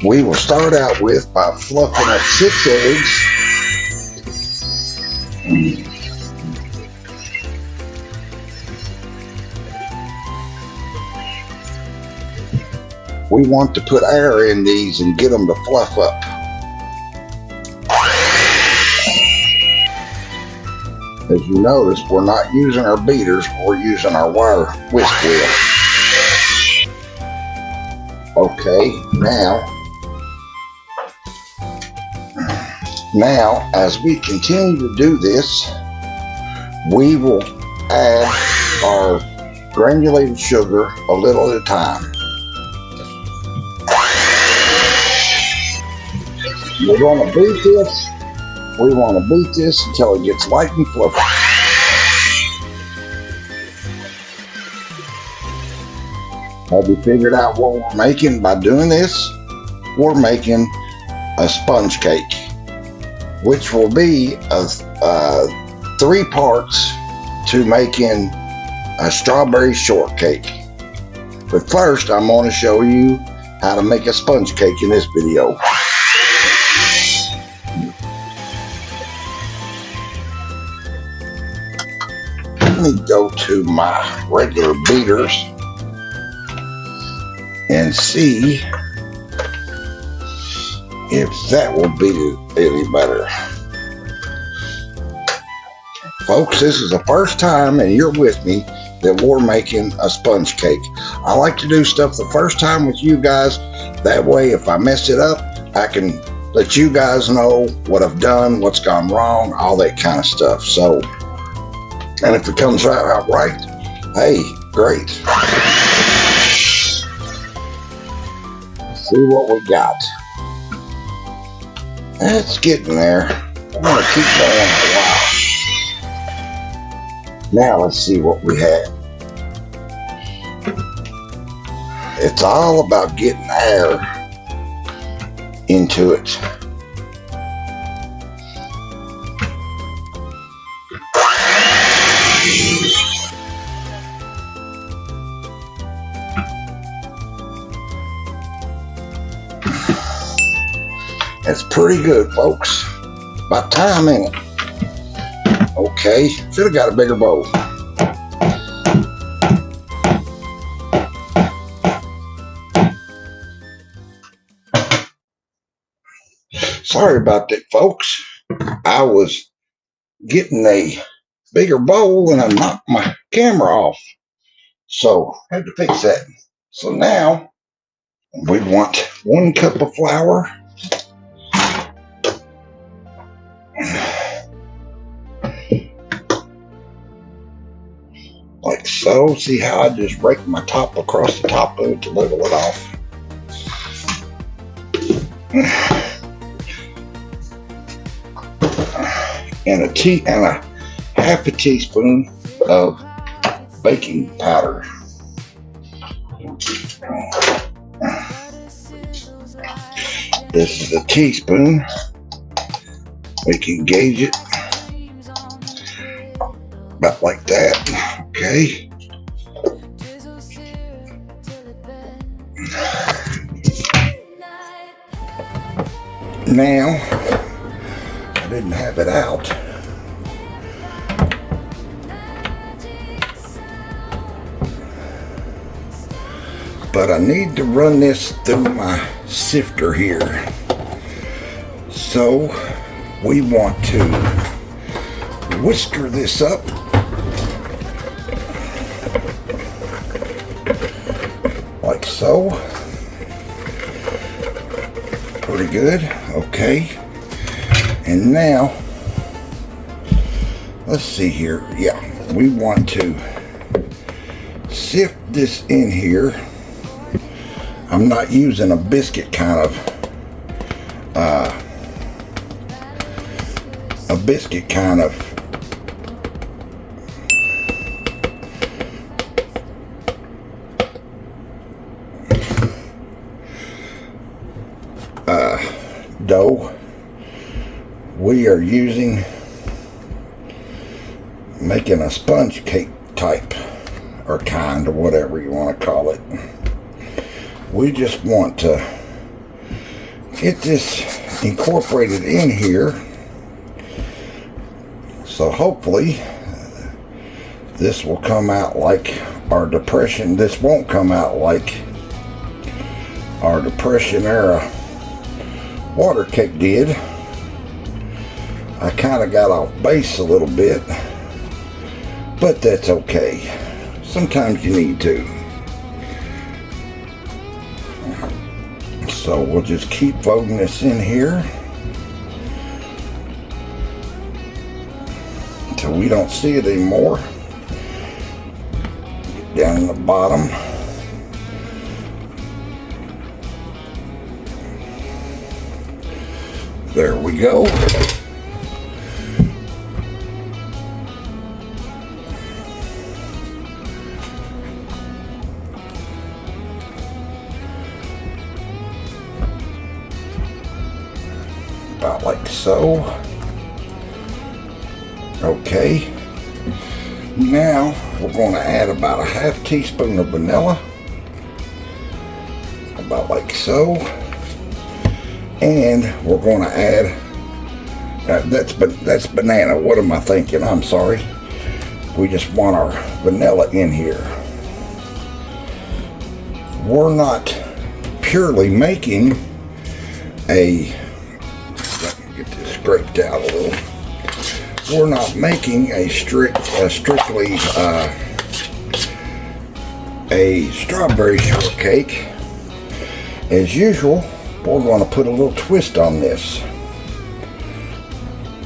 we will start out with by fluffing up 6 eggs. We want to put air in these and get them to fluff up. As you notice, we're not using our beaters, we're using our wire whisk wheel. Okay, now as we continue to do this, we will add our granulated sugar a little at a time. We're going to beat this. We want to beat this until it gets light and fluffy. Have you figured out what we're making by doing this? We're making a sponge cake, which will be 3 parts to making a strawberry shortcake. But first, I'm going to show you how to make a sponge cake in this video. Let me go to my regular beaters and see if that will beat it any better. Folks, this is the first time, and you're with me, that we're making a sponge cake. I like to do stuff the first time with you guys. That way, if I mess it up, I can let you guys know what I've done, what's gone wrong, all that kind of stuff. So, and if it comes out right, hey, great. Let's see what we got. It's getting there. I'm going to keep going a while. Now let's see what we have. It's all about getting air into it. That's pretty good, folks. About time, ain't it? Okay, should have got a bigger bowl. Sorry about that, folks. I was getting a bigger bowl and I knocked my camera off. So I had to fix that. So now we want 1 cup of flour. Like so. See how I just rake my top across the top of it to level it off. And a half a teaspoon of baking powder. This is a teaspoon. We can gauge it about like that. Okay. Now, I didn't have it out. But I need to run this through my sifter here. So we want to whisker this up. Like so. Pretty good. Okay. And now, let's see here. Yeah, we want to sift this in here. I'm not using a biscuit kind of dough. We are using making a sponge cake type or kind or whatever you want to call it. We just want to get this incorporated in here. So hopefully this will come out like our Depression. This won't come out like our Depression era water cake did. I kind of got off base a little bit, but that's okay. Sometimes you need to. So we'll just keep folding this in here until we don't see it anymore. Get down in the bottom. There we go. About like so. Okay. Now we're going to add about a half teaspoon of vanilla. About like so. And we're going to add, that's banana. What am I thinking? I'm sorry. We just want our vanilla in here. We're not purely making a, let me get this scraped out a little. We're not making a strictly a strawberry shortcake. As usual, we're going to put a little twist on this.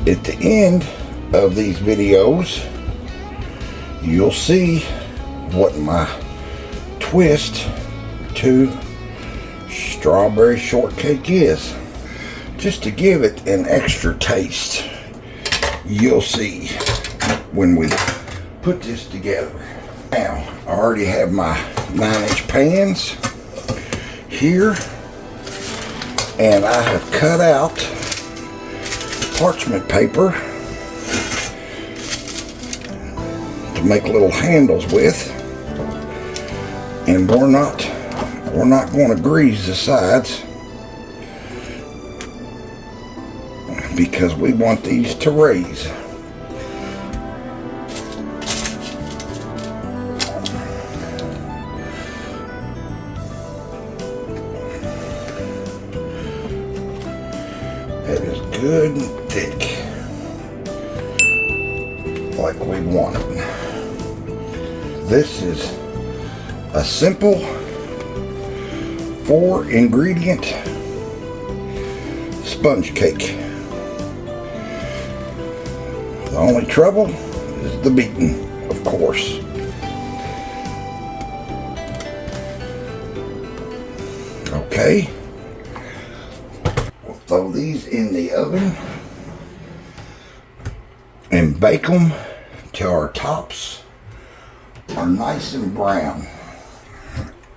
At the end of these videos, you'll see what my twist to strawberry shortcake is. Just to give it an extra taste. You'll see when we put this together. Now, I already have my 9-inch pans here. And I have cut out parchment paper to make little handles with, and we're not going to grease the sides because we want these to raise. That is good and thick, like we want it. This is a simple 4-ingredient sponge cake. The only trouble is the beating, of course. Okay. Throw these in the oven and bake them till our tops are nice and brown.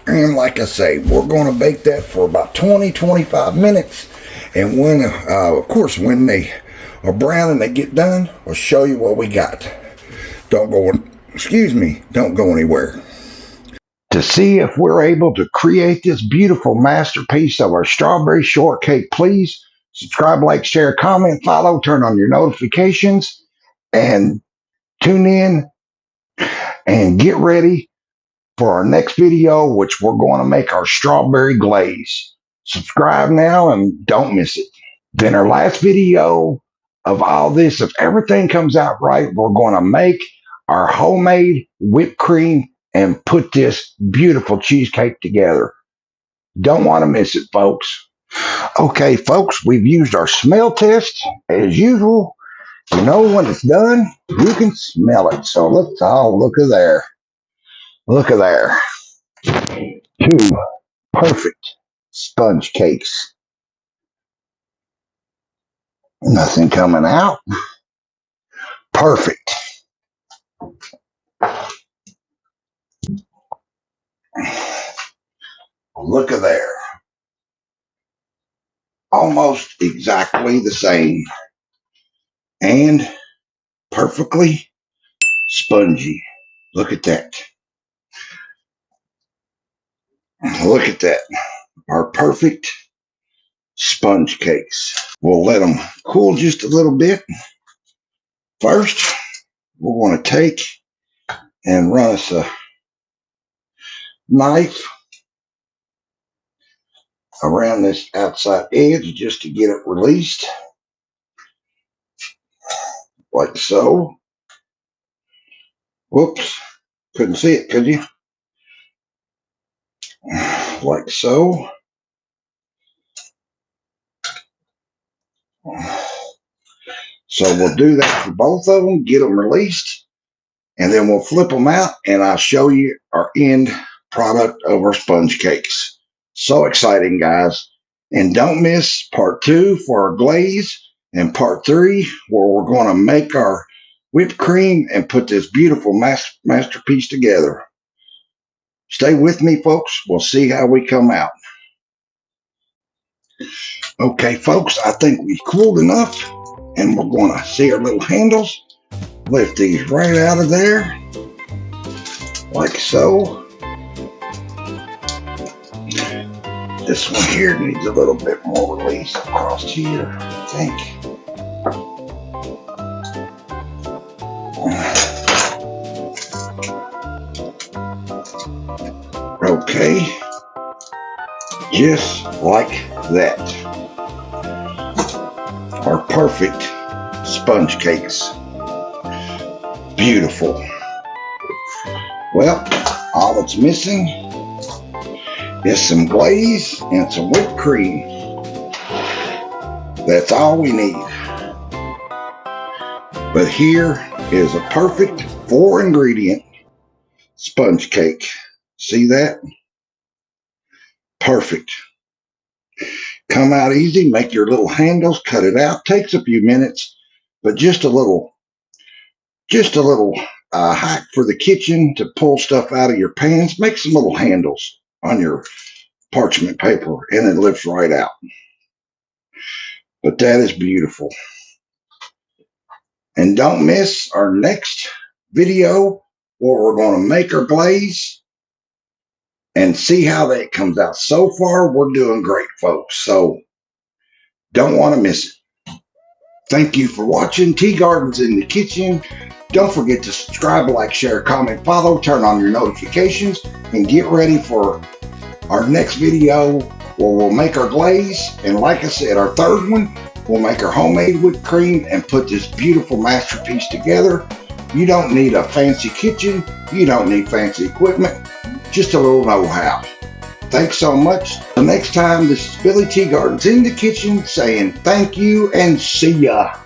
And like I say, we're going to bake that for about 20-25 minutes. And when, of course, when they are brown and they get done, I'll show you what we got. Don't go anywhere. To see if we're able to create this beautiful masterpiece of our strawberry shortcake, please subscribe, like, share, comment, follow, turn on your notifications, and tune in and get ready for our next video, which we're going to make our strawberry glaze. Subscribe now and don't miss it. Then our last video of all this, if everything comes out right, we're going to make our homemade whipped cream and put this beautiful cheesecake together. Don't want to miss it, folks. Okay, folks, we've used our smell test as usual. You know when it's done, you can smell it. So look at there. Look at there. 2 perfect sponge cakes. Nothing coming out. Perfect. Look at there. Almost exactly the same. And perfectly spongy. Look at that. Look at that. Our perfect sponge cakes. We'll let them cool just a little bit. First, we're going to take and run us a knife around this outside edge just to get it released, like so. Whoops, couldn't see it, could you? Like so. So we'll do that for both of them, get them released, and then we'll flip them out, and I'll show you our end product of our sponge cakes. So exciting, guys. And don't miss part 2 for our glaze, and part 3 where we're going to make our whipped cream and put this beautiful masterpiece together. Stay with me, folks. We'll see how we come out. Okay, folks, I think we cooled enough, and we're going to see our little handles. Lift these right out of there, like so. This one here needs a little bit more release across here, I think. Okay, just like that. Our perfect sponge cakes. Beautiful. Well, all that's missing is some glaze and some whipped cream. That's all we need. But here is a perfect 4-ingredient sponge cake. See that? Perfect. Come out easy. Make your little handles. Cut it out. Takes a few minutes, but just a little hack for the kitchen to pull stuff out of your pans. Make some little handles on your parchment paper, and it lifts right out. But that is beautiful. And don't miss our next video where we're going to make our glaze and see how that comes out. So far, we're doing great, folks. So don't want to miss it. Thank you for watching Tea Gardens in the Kitchen. Don't forget to subscribe, like, share, comment, follow, turn on your notifications, and get ready for our next video where we'll make our glaze. And like I said, our third one, we'll make our homemade whipped cream and put this beautiful masterpiece together. You don't need a fancy kitchen. You don't need fancy equipment. Just a little know-how. Thanks so much. Till next time, this is Billy Tea Gardens in the Kitchen saying thank you and see ya.